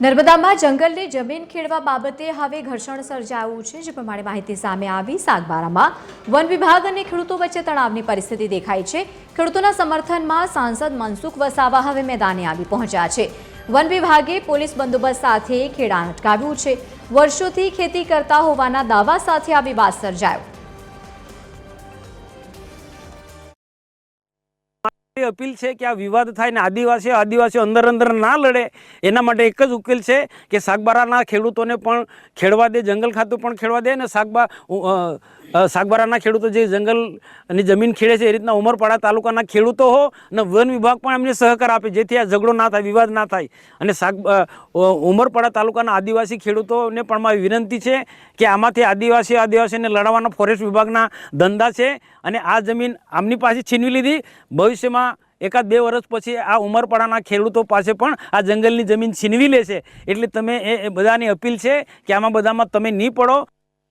નર્મદામાં જંગલની જમીન ખેડવા બાબતે હવે ઘર્ષણ સર્જાયું છે। જે પ્રમાણે માહિતી સામે આવી, સાગબારામાં વન વિભાગ અને ખેડૂતો વચ્ચે તણાવની પરિસ્થિતિ દેખાઈ છે। ખેડૂતોના સમર્થનમાં સાંસદ મનસુખ વસાવા હવે મેદાને આવી પહોંચ્યા છે। વન વિભાગે પોલીસ બંદોબસ્ત સાથે ખેડાણ અટકાવ્યું છે। વર્ષોથી ખેતી કરતા હોવાના દાવા સાથે આ વિવાદ સર્જાયો। अपील है कि आ विवाद थाय ने आदिवासी अंदर अंदर ना लड़े एना माटे एक ज उकेल है कि सागबाराना खेडूतोने पण खेडवा दे, जंगल खातुं पण खेडवा दे ने सागबाराना खेडूतो जे जंगलनी जमीन खेडे छे ए रीतना उमरपाड़ा तालुकाना खेडूतो हो ने वन विभाग पण एमने सहकार आपे जेथी आ झगड़ो ना थाय, विवाद ना थाय। अने उमरपाड़ा तालुकाना आदिवासी खेडूतोने पण मारी विनंती है कि आमांथी आदिवासीने लड़वाना फॉरेस्ट विभागना धंधा छे अने आ जमीन आमनी पासे छीनवी लीधी। भविष्यमां एकाद 2 वर्ष पछी आ उमरपाड़ाना खेडूतो पासे पण आ जंगलनी जमीन छीनवी लेशे। एटले तमे ए बधानी अपील छे कि आमां बधामां तमे नी पड़ो।